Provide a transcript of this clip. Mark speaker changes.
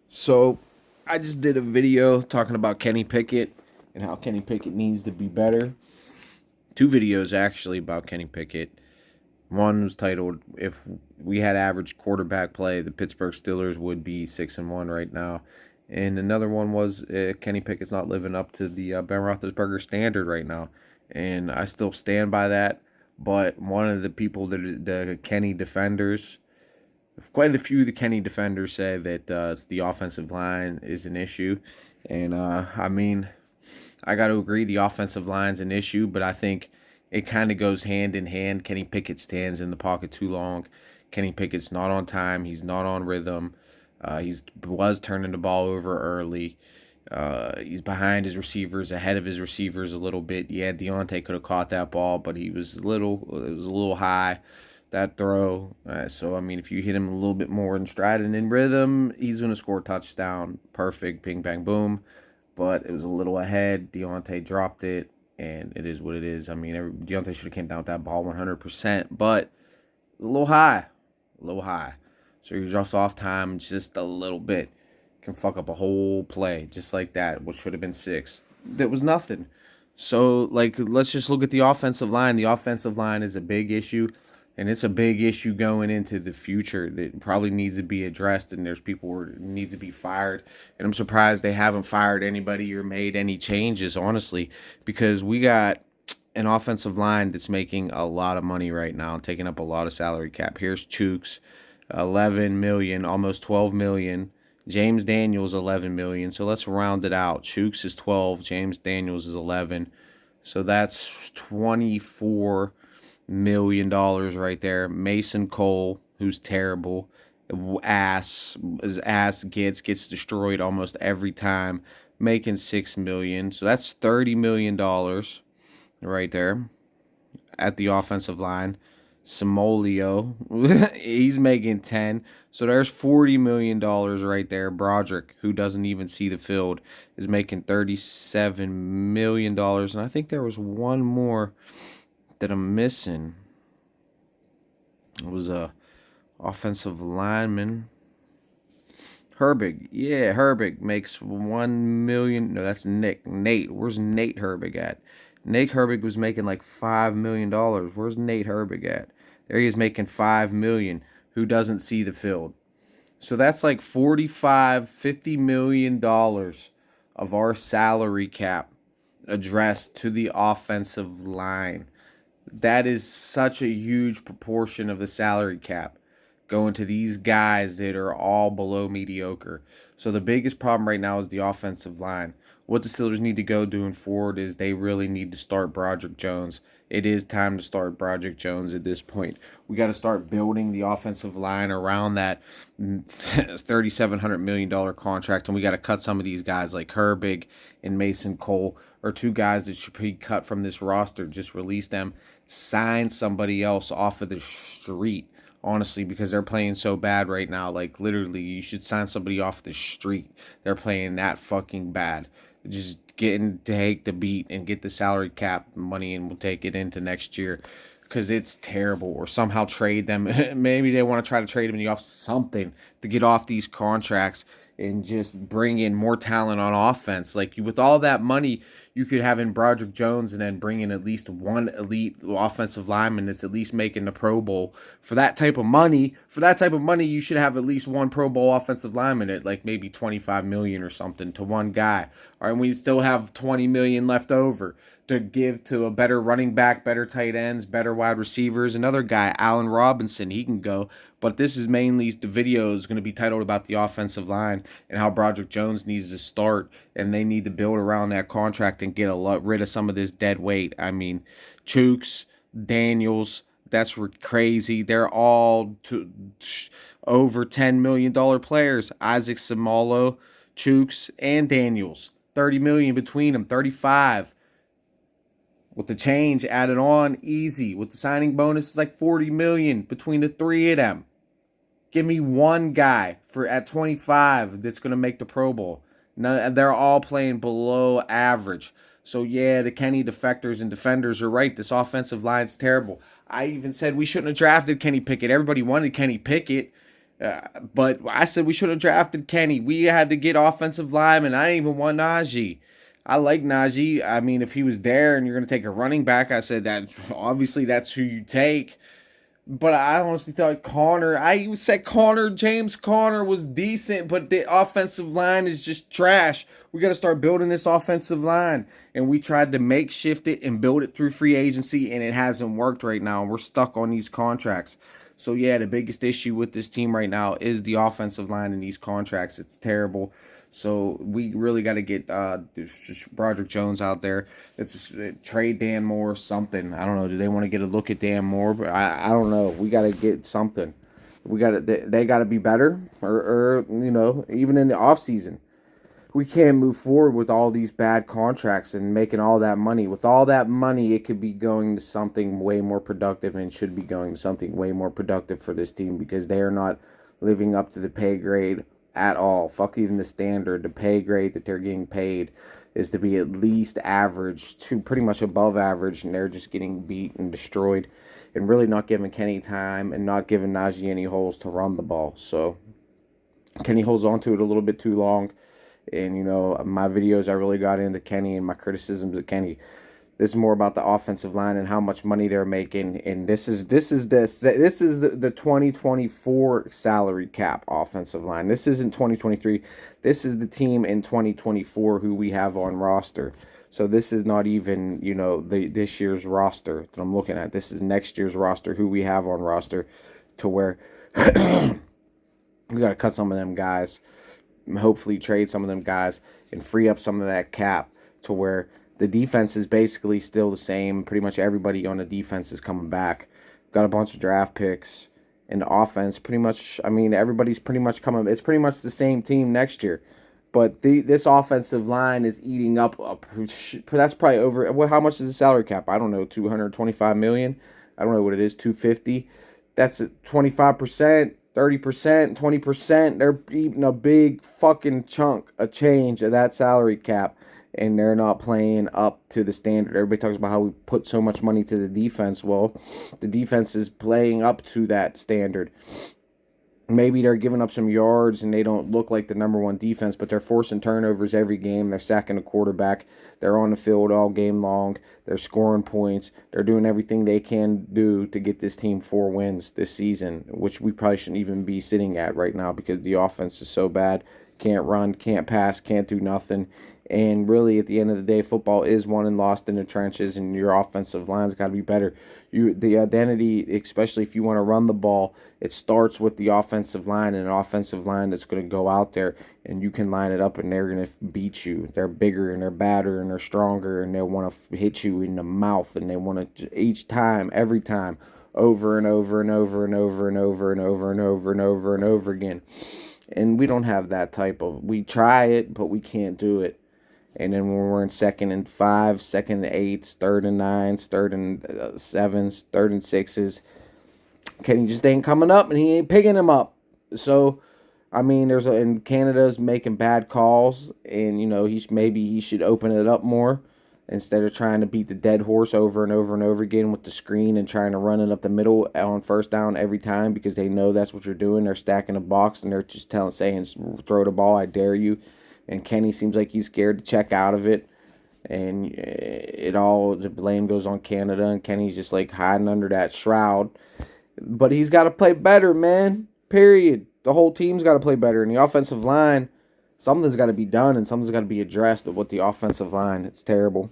Speaker 1: So I just did a video talking about Kenny Pickett and how Kenny Pickett needs to be better. Two videos actually about Kenny Pickett. One was titled "If We Had Average Quarterback Play, the Pittsburgh Steelers would be 6-1 right now," and another one was Kenny Pickett's not living up to the Ben Roethlisberger standard right now, and I still stand by that. But one of the people that the Kenny defenders, quite a few of the Kenny defenders say that the offensive line is an issue, and I mean, I got to agree the offensive line's an issue, but I think it kind of goes hand in hand. Kenny Pickett stands in the pocket too long. Kenny Pickett's not on time. He's not on rhythm. He was turning the ball over early. He's behind his receivers, ahead of his receivers a little bit. Yeah, Deontay could have caught that ball, but he was it was a little high, that throw. So, I mean, if you hit him a little bit more in stride and in rhythm, he's going to score a touchdown. Perfect, bing, bang, boom. But it was a little ahead. Deontay dropped it, and it is what it is. I mean, Deontay should have came down with that ball 100%, but it was a little high. A little high. So he drops off time just a little bit. Can fuck up a whole play just like that, which should have been six. That was nothing. So, like, let's just look at the offensive line. The offensive line is a big issue, and it's a big issue going into the future that probably needs to be addressed, and there's people who needs to be fired. And I'm surprised they haven't fired anybody or made any changes, honestly, because we got an offensive line that's making a lot of money right now, taking up a lot of salary cap. Here's Chooks, 11 million, almost 12 million. James Daniels, 11 million. So let's round it out. Chooks is 12, James Daniels is 11. So that's $24 million right there. Mason Cole, who's terrible, his ass gets destroyed almost every time, making 6 million. So that's $30 million right there at the offensive line. Simolio, he's making 10. So there's $40 million right there. Broderick, who doesn't even see the field, is making $37 million. And I think there was one more that I'm missing. It was a offensive lineman. Herbig. Yeah, Herbig makes 1 million. No, that's Nick. Nate. Where's Nate Herbig at? Nate Herbig was making like $5 million. Where's Nate Herbig at? There he is making 5 million. Who doesn't see the field? So that's like 45, $50 million of our salary cap addressed to the offensive line. That is such a huge proportion of the salary cap going to these guys that are all below mediocre. So the biggest problem right now is the offensive line. What the Steelers need to go doing forward is they really need to start Broderick Jones. It is time to start Broderick Jones at this point. We got to start building the offensive line around that $3,700 million contract, and we got to cut some of these guys like Herbig and Mason Cole, or two guys that should be cut from this roster. Just release them, sign somebody else off of the street, honestly, because they're playing so bad right now. Like, literally, you should sign somebody off the street. They're playing that fucking bad. Just getting to take the beat and get the salary cap money, and we'll take it into next year because it's terrible. Or somehow trade them. Maybe they want to try to trade them in the off something to get off these contracts and just bring in more talent on offense. Like, with all that money you could have in Broderick Jones, and then bring in at least one elite offensive lineman that's at least making the Pro Bowl. For that type of money, you should have at least one Pro Bowl offensive lineman at like maybe 25 million or something to one guy. All right, and we still have 20 million left over to give to a better running back, better tight ends, better wide receivers. Another guy, Allen Robinson, he can go. But this is mainly, the video is going to be titled about the offensive line and how Broderick Jones needs to start, and they need to build around that contract and get rid of some of this dead weight. I mean, Chooks, Daniels, that's crazy. They're all over $10 million players. Isaac Samalo, Chooks, and Daniels. 30 million between them, 35. With the change added on, easy. With the signing bonus, it's like 40 million between the three of them. Give me one guy at 25 that's going to make the Pro Bowl. They're all playing below average. So, yeah, the Kenny defectors and defenders are right. This offensive line's terrible. I even said we shouldn't have drafted Kenny Pickett. Everybody wanted Kenny Pickett. But I said we should have drafted Kenny. We had to get offensive linemen. I didn't even want Najee. I like Najee. I mean, if he was there and you're going to take a running back, I said that obviously that's who you take. But I honestly thought Connor, I even said James Conner was decent, but the offensive line is just trash. We got to start building this offensive line. And we tried to makeshift it and build it through free agency, and it hasn't worked right now. We're stuck on these contracts. So, yeah, the biggest issue with this team right now is the offensive line and these contracts. It's terrible. So, we really got to get Broderick Jones out there. It's trade Dan Moore, something. I don't know. Do they want to get a look at Dan Moore? But I don't know. We got to get something. They got to be better, or even in the offseason. We can't move forward with all these bad contracts and making all that money. With all that money, it could be going to something way more productive, and should be going to something way more productive for this team, because they are not living up to the pay grade at all. Fuck even the standard. The pay grade that they're getting paid is to be at least average to pretty much above average, and they're just getting beat and destroyed and really not giving Kenny time and not giving Najee any holes to run the ball. So Kenny holds on to it a little bit too long. And, my videos, I really got into Kenny and my criticisms of Kenny. This is more about the offensive line and how much money they're making. And this is the 2024 salary cap offensive line. This isn't 2023. This is the team in 2024 who we have on roster. So this is not even, this year's roster that I'm looking at. This is next year's roster, who we have on roster, to where we got to cut some of them guys. Hopefully trade some of them guys and free up some of that cap to where the defense is basically still the same. Pretty much everybody on the defense is coming back. Got a bunch of draft picks. And the offense, pretty much, everybody's pretty much coming. It's pretty much the same team next year. But this offensive line is eating up. That's probably over. How much is the salary cap? I don't know, $225 million. I don't know what it is, $250. That's 25%. 30%, 20%, they're eating a big fucking chunk, a change of that salary cap, and they're not playing up to the standard. Everybody talks about how we put so much money to the defense. Well, the defense is playing up to that standard. Maybe they're giving up some yards and they don't look like the number one defense, but they're forcing turnovers every game. They're sacking the quarterback. They're on the field all game long. They're scoring points. They're doing everything they can do to get this team 4 wins this season, which we probably shouldn't even be sitting at right now because the offense is so bad. Can't run, can't pass, can't do nothing. And really, at the end of the day, football is won and lost in the trenches, and your offensive line's got to be better. The identity, especially if you want to run the ball, it starts with the offensive line, and an offensive line that's going to go out there, and you can line it up, and they're going to beat you. They're bigger, and they're badder, and they're stronger, and they want to hit you in the mouth, and they want to each time, every time, over and over and over and over and over and over and over and over and over again. And we don't have that type of. We try it, but we can't do it. And then when we're in 2nd and 5, 2nd and 8s, 3rd and 9s, 3rd and 7s, 3rd and 6s, Kenny just ain't coming up, and he ain't picking him up. So, and Canada's making bad calls, and he should open it up more instead of trying to beat the dead horse over and over and over again with the screen and trying to run it up the middle on first down every time because they know that's what you're doing. They're stacking a box and they're just saying, throw the ball, I dare you. And Kenny seems like he's scared to check out of it. And the blame goes on Canada. And Kenny's just like hiding under that shroud. But he's got to play better, man. Period. The whole team's got to play better. And the offensive line, something's got to be done and something's got to be addressed with the offensive line. It's terrible.